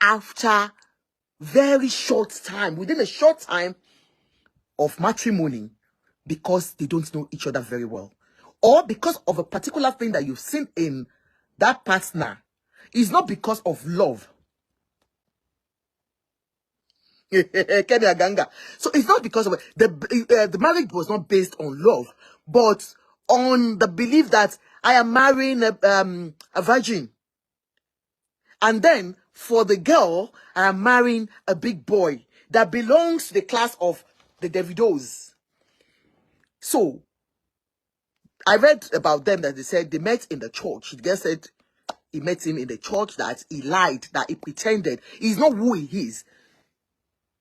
after very short time, within a short time of matrimony, because they don't know each other very well, or because of a particular thing that you've seen in that partner. It's not because of love. So it's not because of the marriage was not based on love, but on the belief that I am marrying a virgin. And then for the girl, I am marrying a big boy that belongs to the class of the Davidos. So I read about them that they said they met in the church. The girl said he met him in the church, that he lied, that he pretended. He's not who he is.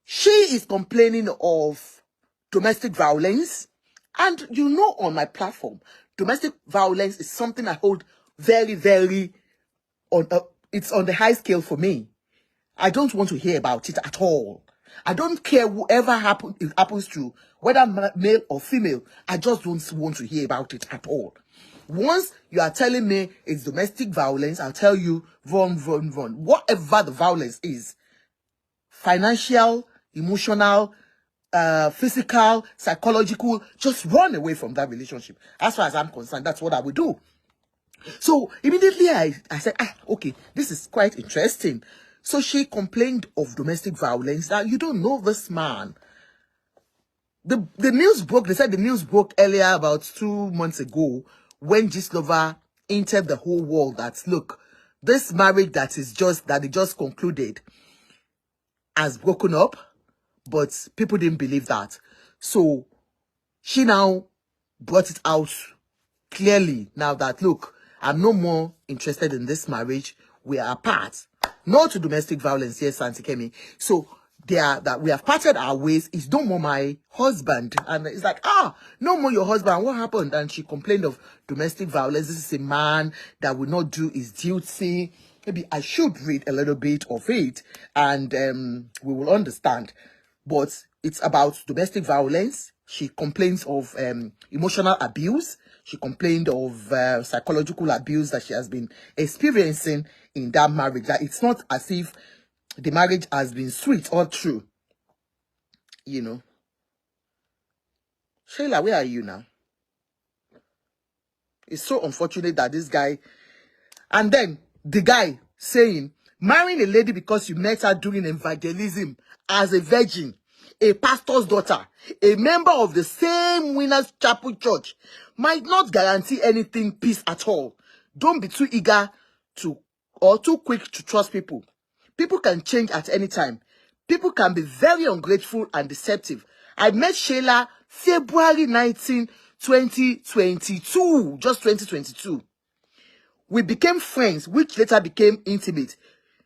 She is complaining of domestic violence. And you know, on my platform, domestic violence is something I hold very, very on. It's on the high scale for me. I don't want to hear about it at all. I don't care whoever it happens to, whether male or female. I just don't want to hear about it at all. Once you are telling me it's domestic violence, I'll tell you, run. Whatever the violence is, financial, emotional, physical, psychological, just run away from that relationship. As far as I'm concerned, that's what I would do. So immediately I said, okay, this is quite interesting. So she complained of domestic violence, that you don't know this man. The news broke, they said the news broke earlier, about 2 months ago, when Gislova entered the whole world, that look, this marriage that they just concluded has broken up, but people didn't believe that. So she now brought it out clearly now that, look, I'm no more interested in this marriage. We are apart. No to domestic violence, yes, Auntie Kemi. So we have parted our ways. He's no more my husband. And it's like, no more your husband. What happened? And she complained of domestic violence. This is a man that will not do his duty. Maybe I should read a little bit of it, and we will understand. But it's about domestic violence. She complains of emotional abuse. She complained of psychological abuse that she has been experiencing in that marriage. That it's not as if the marriage has been sweet or true. You know. Sheila, where are you now? It's so unfortunate that this guy... And then the guy saying, marrying a lady because you met her during evangelism as a virgin, a pastor's daughter, a member of the same Winners Chapel Church, might not guarantee anything peace at all. Don't be too eager to or too quick to trust people. People can change at any time. People can be very ungrateful and deceptive. I met Sheila February 19, 2022, just 2022. We became friends, which later became intimate.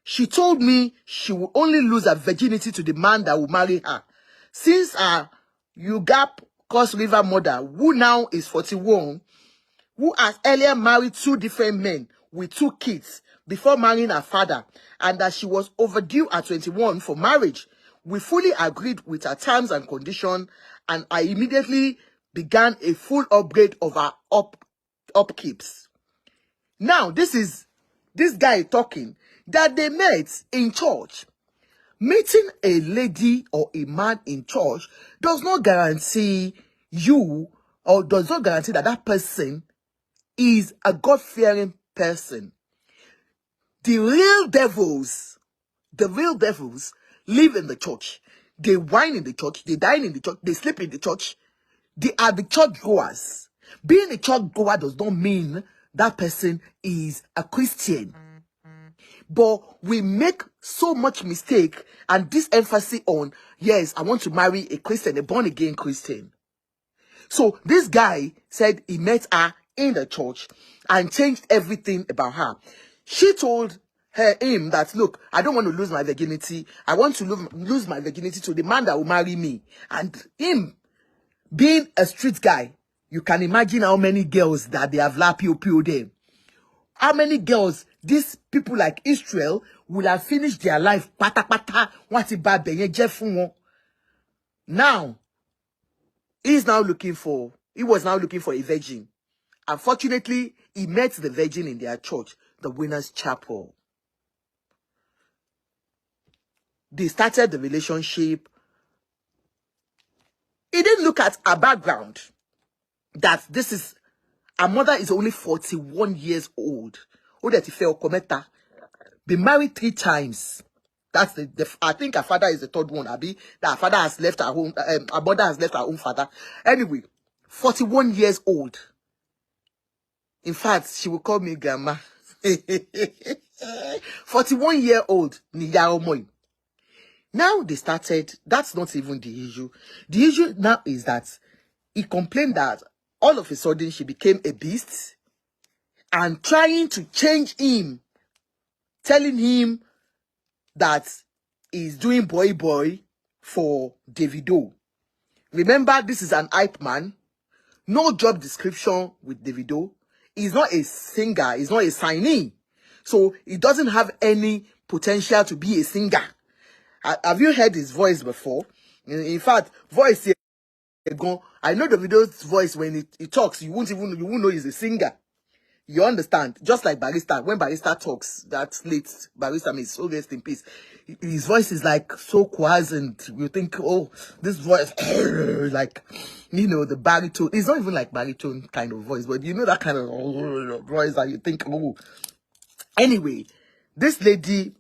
She told me she will only lose her virginity to the man that will marry her. Since her UGAP Cross River mother, who now is 41, who has earlier married 2 different men with 2 kids before marrying her father, and that she was overdue at 21 for marriage, we fully agreed with her terms and conditions, and I immediately began a full upgrade of her upkeeps. Now, this is this guy talking that they met in church. Meeting a lady or a man in church does not guarantee you, or does not guarantee that that person is a God-fearing person. The real devils live in the church. They wine in the church. They dine in the church. They sleep in the church. They are the church goers. Being a church goer does not mean that person is a Christian. But we make so much mistake and this emphasis on, yes, I want to marry a Christian, a born-again Christian. So this guy said he met her in the church and changed everything about her. She told him that, look, I don't want to lose my virginity. I want to lose my virginity to the man that will marry me. And him, being a street guy, you can imagine how many girls that they have lapio them. How many girls, these people like Isreal, will have finished their life pata. Now, he was now looking for a virgin. Unfortunately, he met the virgin in their church, the Winners Chapel. they started the relationship, he didn't look at her background. That this is, her mother is only 41 years old. Been married 3 times. That's I think her father is the 3rd one, Abi. That her father has left her home, her mother has left her own father. Anyway, 41 years old. In fact, she will call me grandma. 41-year-old. Now they started, that's not even the issue. The issue now is that he complained that all of a sudden she became a beast and trying to change him, telling him that he's doing boy for Davido. Remember, this is an hype man. No job description with Davido. He's not a singer. He's not a signee. So he doesn't have any potential to be a singer. Have you heard his voice before? In fact, voice, I know Davido's voice when he talks, you won't know he's a singer. You understand? Just like Barrister, when Barrister talks, that late Barrister means so rest in peace. His voice is like so quiescent. You think, oh, this voice, like, you know, the baritone. It's not even like baritone kind of voice, but you know that kind of voice that you think, oh. Anyway, this lady,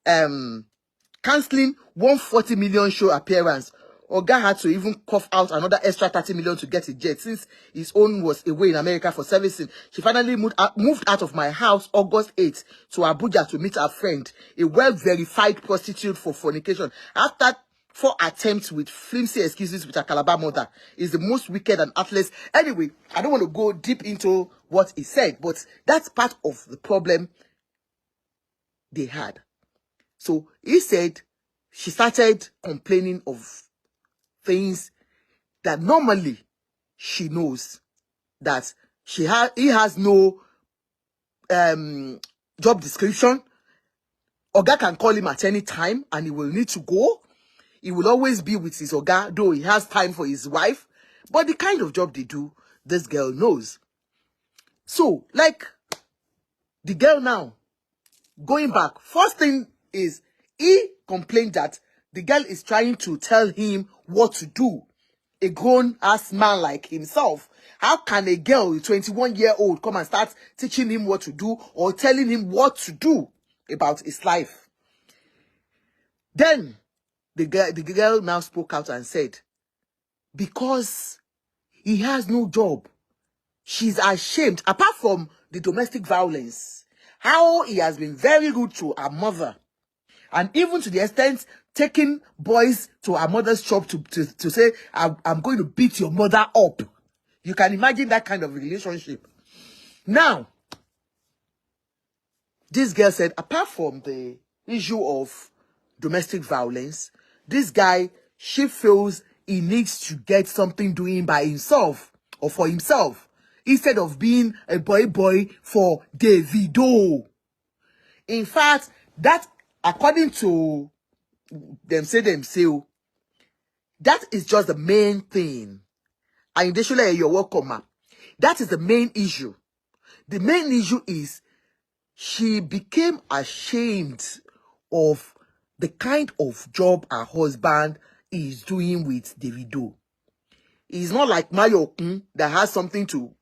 cancelling 140 million show appearance. Oga had to even cough out another extra 30 million to get a jet since his own was away in America for servicing. She finally moved out of my house August 8th to Abuja to meet her friend, a well-verified prostitute for fornication. After 4 attempts with flimsy excuses with her Calabar mother, is the most wicked and heartless. Anyway, I don't want to go deep into what he said, but that's part of the problem they had. So he said she started complaining of things that normally she knows, that he has no job description. Oga can call him at any time and he will need to go. He will always be with his Oga, though he has time for his wife. But the kind of job they do, this girl knows. So, like, the girl now, going back, first thing is, he complained that the girl is trying to tell him what to do. A grown-ass man like himself. How can a girl, a 21-year-old, come and start teaching him what to do or telling him what to do about his life? Then, the girl now spoke out and said, because he has no job, she's ashamed, apart from the domestic violence, how he has been very rude to her mother. And even to the extent taking boys to her mother's shop to say, I'm going to beat your mother up. You can imagine that kind of relationship. Now, this girl said, apart from the issue of domestic violence, this guy, she feels he needs to get something doing by himself or for himself instead of being a boy for Davido. In fact, that, according to them say, that is just the main thing. And you're welcome, ma. That is the main issue. The main issue is she became ashamed of the kind of job her husband is doing with Davido. He's not like Mayokun that has something to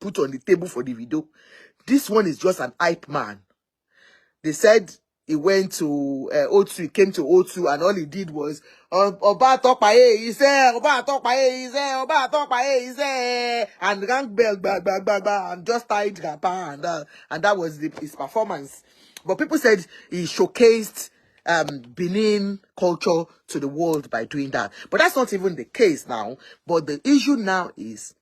put on the table for Davido. This one is just an hype man. They said he went to O2, he came to O2, and all he did was Oba Tokpaye, he said, Oba Tokpaye, he said, Oba Tokpaye, he said, and rang bell, and just tied rapper, and that was his performance. But people said he showcased Benin culture to the world by doing that. But that's not even the case now. But the issue now is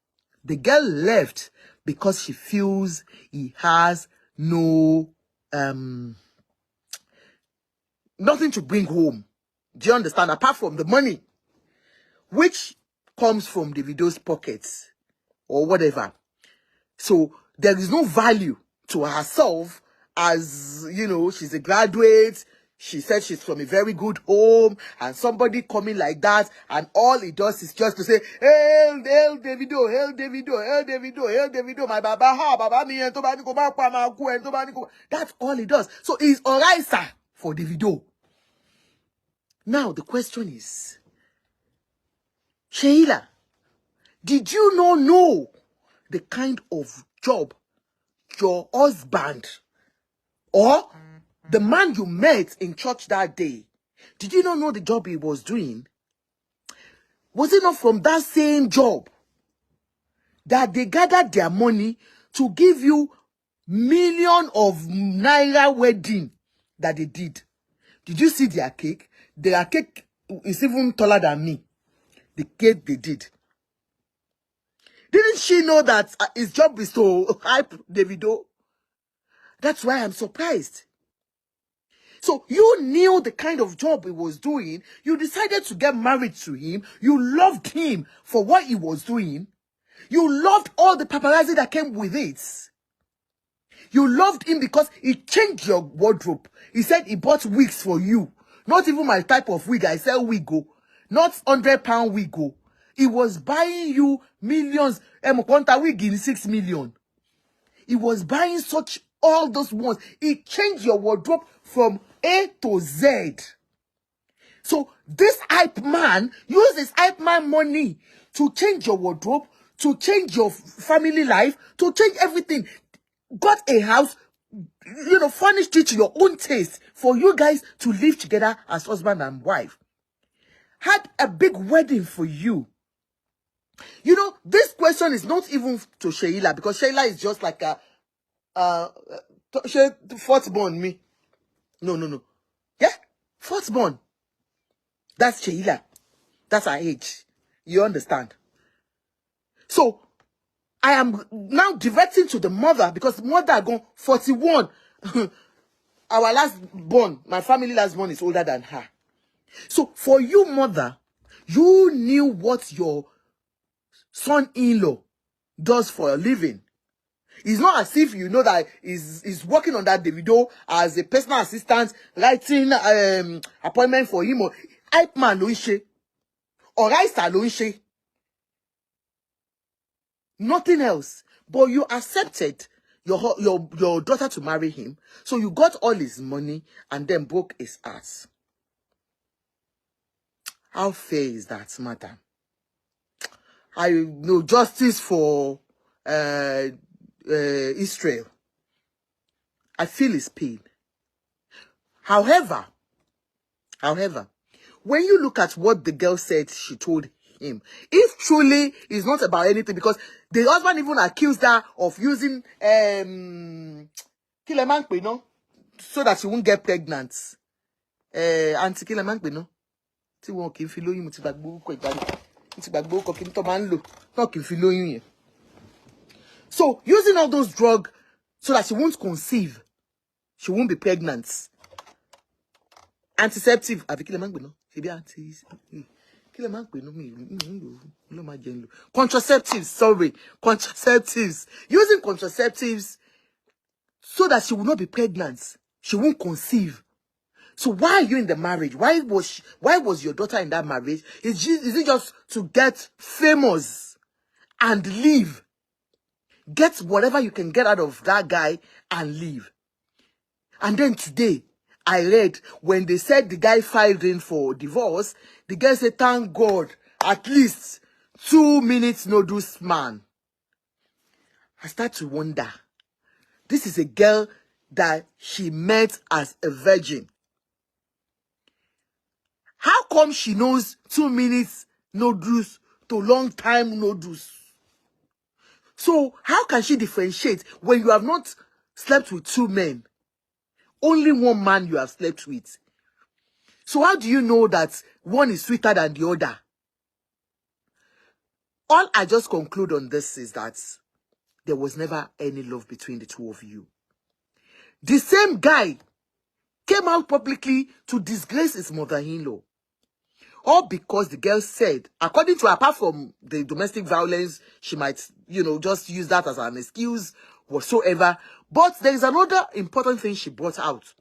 the girl left because she feels he has no nothing to bring home. Do you understand? Apart from the money, which comes from Davido's pockets or whatever. So there is no value to herself, as, you know, she's a graduate. She said she's from a very good home, and somebody coming like that, and all he does is just to say, hail Davido, hail Davido, hail Davido, hail Davido, my baba, ha, baba, me, and that's all he does. So he's alright, sir, for Davido. Now, the question is, Sheila, did you not know the kind of job your husband or the man you met in church that day, did you not know the job he was doing? Was it not from that same job that they gathered their money to give you million of naira wedding that they did? Did you see their cake? Their cake is even taller than me. The cake they did. Didn't she know that his job is to hype Davido? That's why I'm surprised. So you knew the kind of job he was doing. You decided to get married to him. You loved him for what he was doing. You loved all the paparazzi that came with it. You loved him because he changed your wardrobe. He said he bought wigs for you. Not even my type of wig. I sell wig. Not £100 wig. He was buying you millions. Wig in 6 million. He was buying such all those ones. He changed your wardrobe from A to Z. So this hype man used his hype man money to change your wardrobe, to change your family life, to change everything. Got a house, furnished it to your own taste for you guys to live together as husband and wife. Had a big wedding for you. This question is not even to Sheila, because Sheila is just like a fourth born me. No. Yeah, fourth born. That's Sheila. That's her age. You understand? So I am now diverting to the mother, because mother gone 41. Our last born, my family last born, is older than her. So for you, mother, you knew what your son-in-law does for a living. It's not as if you know that he's working on that Davido as a personal assistant, writing appointment for him, or hype man lo nse, or Raisa lo nse. Nothing else. But you accepted your daughter to marry him, so you got all his money and then broke his ass. How fair is that, madam? I know justice for Israel. I feel his pain. However, when you look at what the girl said she told him, if truly it's not about anything, because the husband even accused her of using kileman, so that she won't get pregnant. Anti kileman, no. Ti won ki fi lóyún, mo ti gbàgbé orúkọ ìgbàlè. Mo ti gbàgbé orúkọ kini tó máa ń lò. Tó ki fi lóyún yẹn. So using all those drugs so that she won't conceive, she won't be pregnant. Antiseptic, àbí kileman no. Ṣebí anti kileman no mi contraceptives, sorry, contraceptives. Using contraceptives so that she will not be pregnant. She won't conceive. So why are you in the marriage? Why was your daughter in that marriage? Is it just to get famous and leave? Get whatever you can get out of that guy and leave. And then today, I read when they said the guy filed in for divorce, the guy said, thank God, at least 2 minutes notice, man. I start to wonder. This is a girl that she met as a virgin. How come she knows 2 minutes notice to long time notice? So how can she differentiate when you have not slept with 2 men? Only 1 man you have slept with. So how do you know that one is sweeter than the other? All I just conclude on this is that there was never any love between the two of you. The same guy came out publicly to disgrace his mother-in-law. All because the girl said, according to her, apart from the domestic violence, she might, just use that as an excuse whatsoever. But there is another important thing she brought out.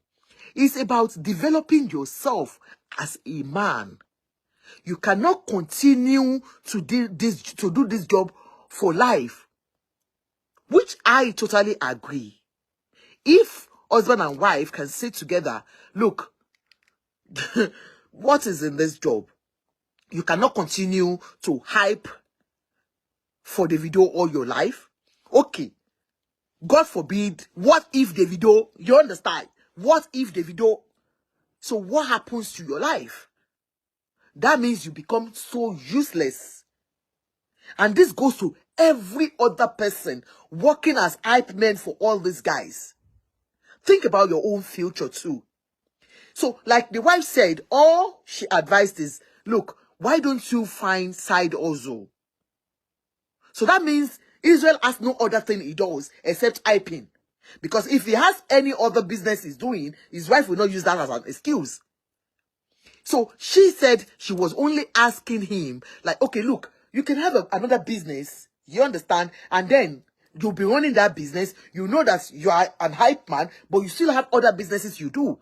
It's about developing yourself as a man. You cannot continue to do this job for life, which I totally agree. If husband and wife can sit together, look, what is in this job? You cannot continue to hype for Davido all your life. Okay. God forbid, what if Davido, you understand? What if Davido, so what happens to your life? That means you become so useless. And this goes to every other person working as hype men for all these guys. Think about your own future too. So, like the wife said, all she advised is, look, why don't you find side hustle? So that means Israel has no other thing he does except hyping. Because if he has any other business he's doing, his wife will not use that as an excuse. So she said she was only asking him, like, okay, look, you can have another business, you understand, and then you'll be running that business. You know that you are an hype man, but you still have other businesses you do.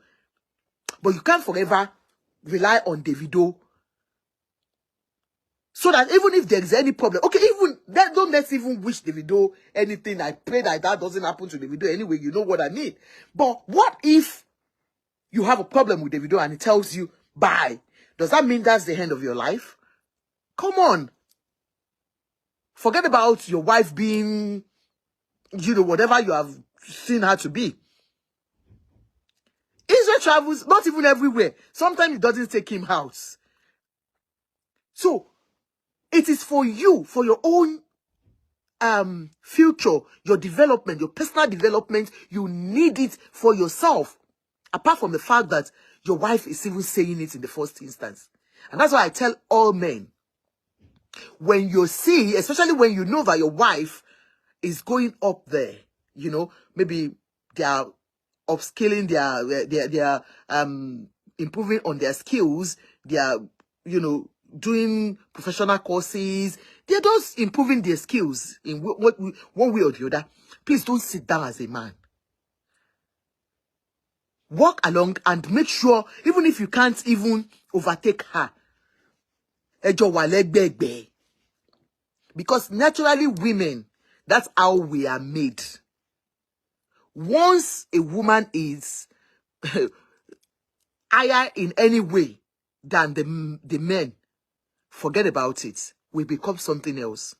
But you can't forever rely on Davido. So that even if there's any problem, okay, even that, don't let's even wish Davido anything. I pray that that doesn't happen to Davido anyway. You know what I mean. But what if you have a problem with Davido and he tells you bye? Does that mean that's the end of your life? Come on. Forget about your wife being, you know, whatever you have seen her to be. Israel travels not even everywhere. Sometimes it doesn't take him out. So it is for you, for your own future, your development, your personal development. You need it for yourself. Apart from the fact that your wife is even saying it in the first instance. And that's why I tell all men, when you see, especially when you know that your wife is going up there, you know, maybe they are upskilling, they are improving on their skills, they are, you know, doing professional courses, they're just improving their skills in one way or the other. Please don't sit down as a man. Walk along and make sure, even if you can't even overtake her, because naturally women, that's how we are made. Once a woman is higher in any way than the men, forget about it. We become something else.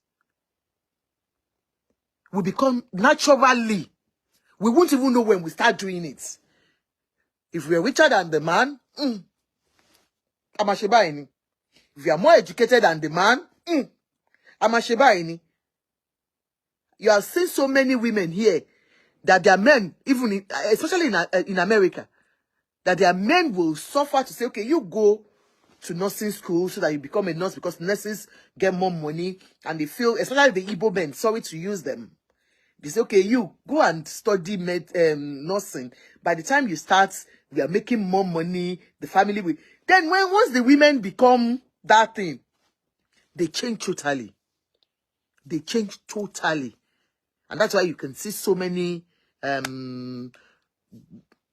We become naturally. We won't even know when we start doing it. If we are richer than the man, Amasheba. If you are more educated than the man, Amasheba. You have seen so many women here that their men, even especially in America, that their men will suffer to say, okay, you go to nursing school so that you become a nurse, because nurses get more money, and they feel, especially the Igbo men, sorry to use them, they say, okay, you go and study nursing. By the time you start, we are making more money, the family will. Then once the women become that thing, they change totally. They change totally. And that's why you can see so many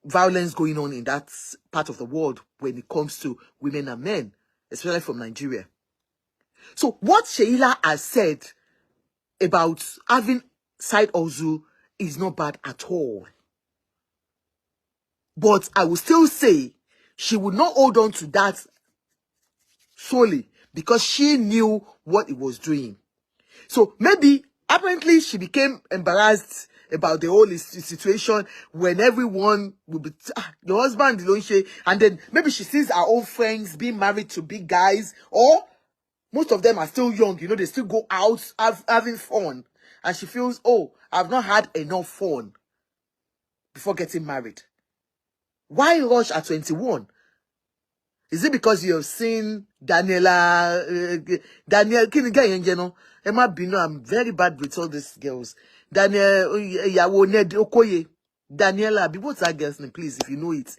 violence going on in that part of the world when it comes to women and men, especially from Nigeria. So what Sheila has said about having side hustle is not bad at all. But I will still say she would not hold on to that solely because she knew what it was doing. So maybe, apparently, she became embarrassed about the whole situation when everyone will be, your husband, don't she? And then maybe she sees her own friends being married to big guys, or most of them are still young, you know, they still go out having fun. And she feels, oh, I've not had enough fun before getting married. Why rush at 21? Is it because you have seen Daniela, I'm very bad with all these girls. Daniela, what's that girl's name, please, if you know it?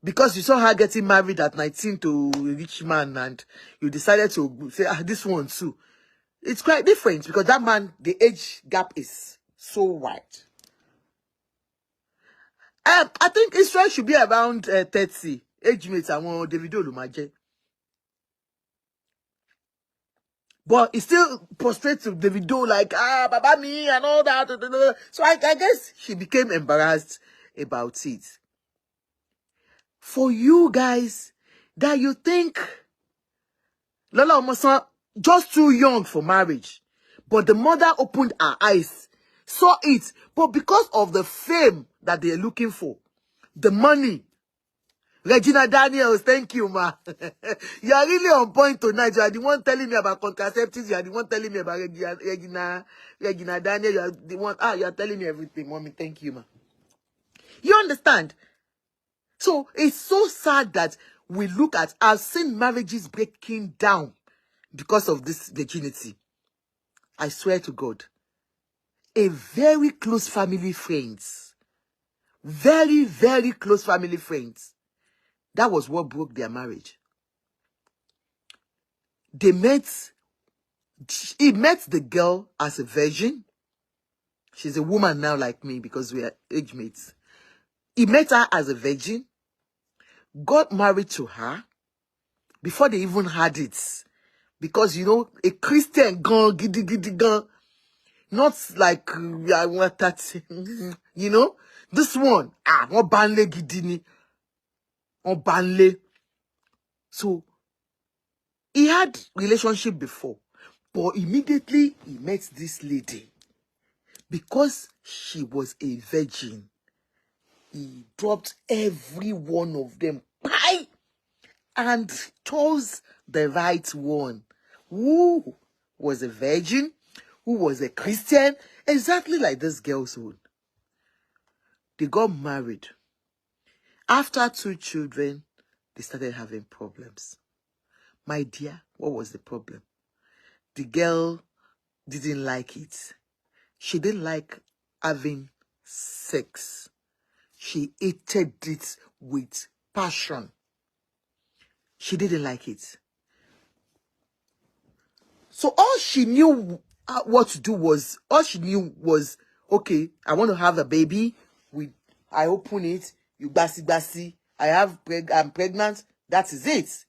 Because you saw her getting married at 19 to a rich man, and you decided to say, this one too. It's quite different because that man, the age gap is so wide. I think Israel should be around 30. Age mates, I want Davido Lumaje. But it's still prostrate to Davido like, Baba me and all that. So I guess she became embarrassed about it. For you guys, that you think Lola Omosan just too young for marriage. But the mother opened her eyes, saw it. But because of the fame that they're looking for, the money, Regina Daniels, thank you, ma. You are really on point tonight. You are the one telling me about contraceptives. You are the one telling me about Regina Daniels. You are the one, you are telling me everything, mommy. Thank you, ma. You understand? So it's so sad that we look at, I've seen marriages breaking down because of this virginity. I swear to God. A very close family friends. Very, very close family friends. That was what broke their marriage. He met the girl as a virgin. She's a woman now like me because we are age mates. He met her as a virgin, got married to her before they even had it. Because, you know, a Christian girl, giddy giddy girl, not like, I want that, you know, this one, what banle gidini, or banle. So, he had relationship before, but immediately he met this lady. Because she was a virgin, he dropped every one of them, bye, and chose the right one, who was a virgin, who was a Christian, exactly like this girl's own. They got married. After 2 children, they started having problems. My dear, what was the problem? The girl didn't like it. She didn't like having sex. She hated it with passion. She didn't like it. So all she knew what to do was, okay, I want to have a baby. I open it, you basi, I'm pregnant. That is it.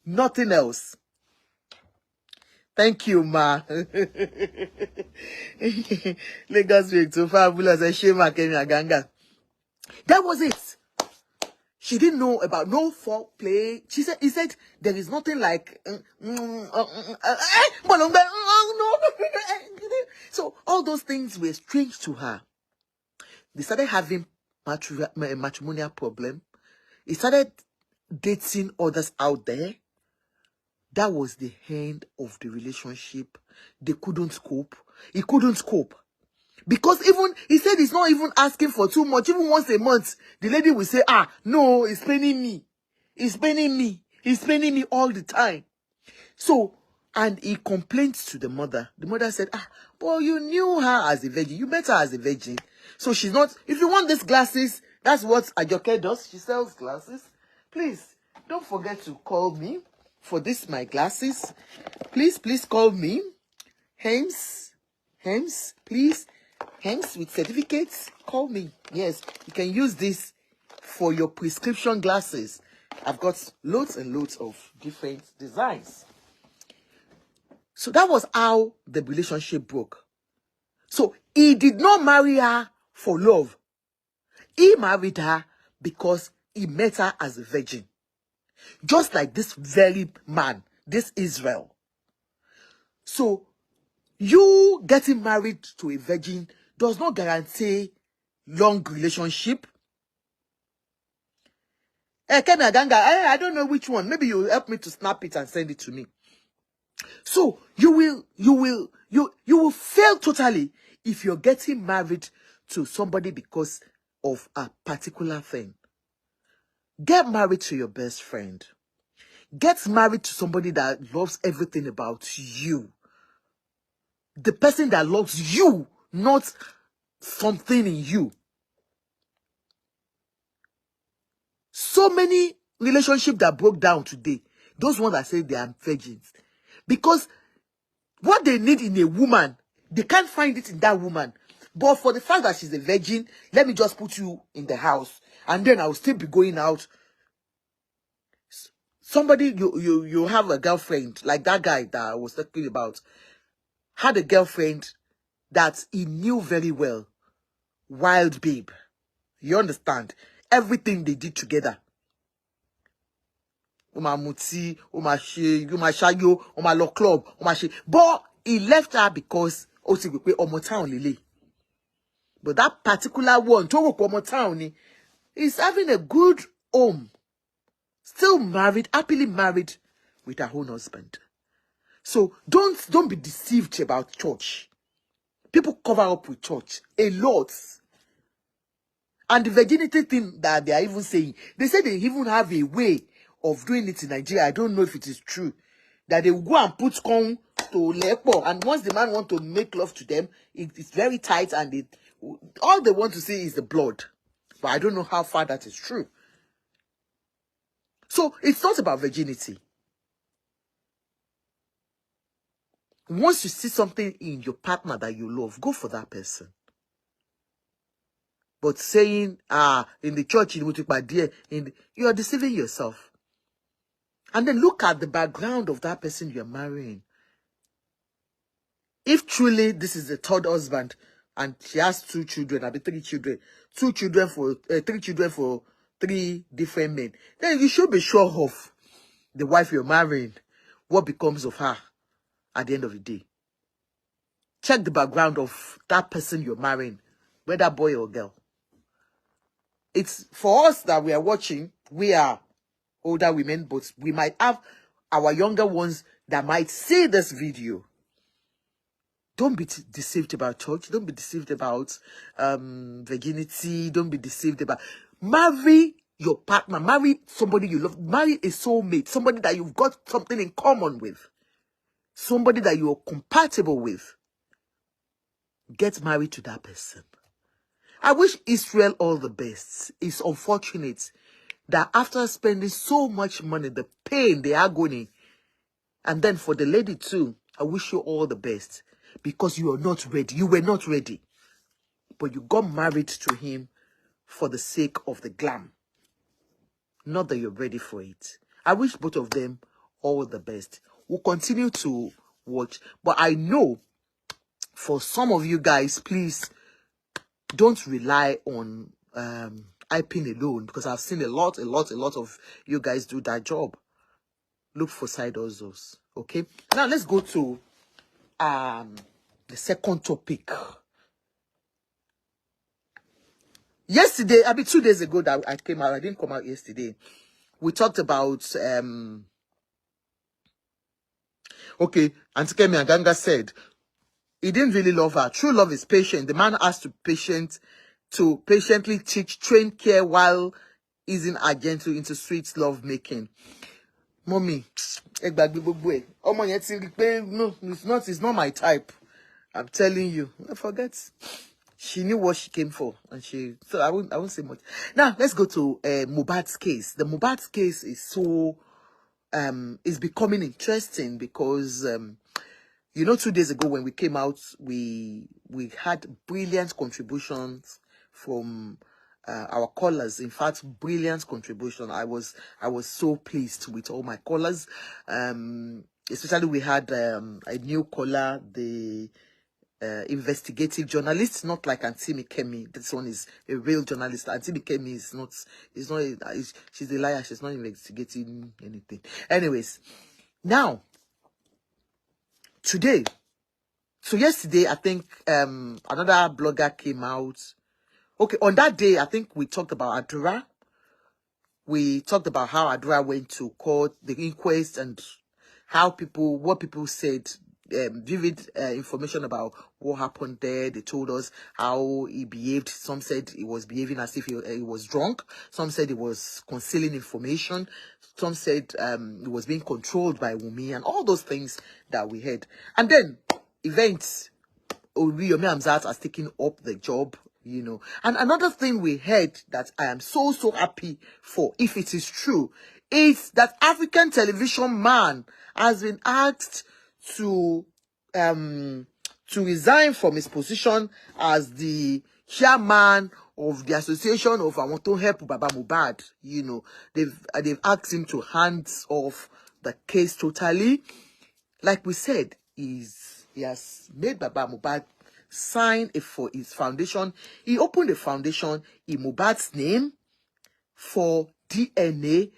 Nothing else. Thank you, ma. Lagos week so fabulous. I shame Ganga. That was it. She didn't know about no foreplay. He said there is nothing like so all those things were strange to her. They started having matrimonial problem. He started dating others out there. That was the end of the relationship. They couldn't cope. He couldn't cope. Because even, he said he's not even asking for too much. Even once a month, the lady will say, no, it's paining me. It's paining me. It's paining me all the time. So, and he complained to the mother. The mother said, well, you knew her as a virgin. You met her as a virgin. So she's not, if you want these glasses, that's what Ajoke does. She sells glasses. Please, don't forget to call me for this, my glasses. Please call me. Hems, please. Hems with certificates, call me. Yes, you can use this for your prescription glasses. I've got loads and loads of different designs. So that was how the relationship broke. So he did not marry her for love. He married her because he met her as a virgin. Just like this very man, this Isreal. So you getting married to a virgin does not guarantee long relationship. Kemi Aganga, I don't know which one. Maybe you'll help me to snap it and send it to me. So you will fail totally if you're getting married to somebody because of a particular thing. Get married to your best friend. Get married to somebody that loves everything about you. The person that loves you, not something in you. So many relationships that broke down today, those ones that say they are virgins. Because what they need in a woman, they can't find it in that woman. But for the fact that she's a virgin, let me just put you in the house. And then I'll still be going out. Somebody, you have a girlfriend, like that guy that I was talking about, had a girlfriend that he knew very well. Wild babe. You understand? Everything they did together. Oma muti, oma she, oma shayo, oma lo club, oma she. But he left her because oti we omo town lele. But that particular one, to work omo town ni, is having a good home, still married, happily married with her own husband. So don't be deceived about church. People cover up with church a lot. And the virginity thing that they are even saying, they say they even have a way of doing it in Nigeria. I don't know if it is true. That they will go and put corn to lepo, and once the man want to make love to them, it's very tight, and all they want to see is the blood. But I don't know how far that is true. So it's not about virginity. Once you see something in your partner that you love, go for that person. But saying, in the church, you are deceiving yourself. And then look at the background of that person you're marrying. If truly this is the third husband, and she has 2 children, I mean 3 children, 3 children for 3 different men, then you should be sure of the wife you're marrying, what becomes of her at the end of the day. Check the background of that person you're marrying, whether boy or girl. It's for us that we are watching, we are older women, but we might have our younger ones that might see this video. Don't be deceived about church. Don't be deceived about virginity. Don't be deceived about... Marry your partner. Marry somebody you love. Marry a soulmate. Somebody that you've got something in common with. Somebody that you're compatible with. Get married to that person. I wish Israel all the best. It's unfortunate that after spending so much money, the pain, the agony, and then for the lady too, I wish you all the best. Because you are not ready. You were not ready. But you got married to him for the sake of the glam. Not that you're ready for it. I wish both of them all the best. We'll continue to watch. But I know for some of you guys, please don't rely on hyping alone. Because I've seen a lot of you guys do that job. Look for side hustles. Okay? Now let's go to the second topic. Yesterday, 2 days ago that I came out, I didn't come out yesterday. We talked about okay, Auntie Kemi Aganga said he didn't really love her. True love is patient. The man has to patiently teach, train, care while easing her gentle into sweet love making. Mommy, no, it's not my type. I'm telling you. I forget. She knew what she came for, and so I won't say much. Now let's go to Mohbad's case. The Mohbad's case is so is becoming interesting because 2 days ago when we came out, we had brilliant contributions from our callers. In fact, brilliant contribution. I was so pleased with all my callers. Especially we had a new caller, the investigative journalist, not like Auntie Kemi. This one is a real journalist. Auntie Kemi she's a liar. She's not investigating anything. Anyways, now today, so yesterday, I think another blogger came out. Okay, on that day, I think we talked about Adura. We talked about how Adura went to court, the inquest, and what people said, vivid information about what happened there. They told us how he behaved. Some said he was behaving as if he was drunk. Some said he was concealing information. Some said he was being controlled by Wunmi, and all those things that we heard. And then events, Yomi Amzat has taken up the job, And another thing we heard that I am so happy for, if it is true, is that African television man has been asked to resign from his position as the chairman of the association of I Want to Help Baba Mohbad. They've asked him to hands off the case totally. Like we said, he has made Baba Mohbad sign for his foundation. He opened a foundation in Mohbad's name for DNA.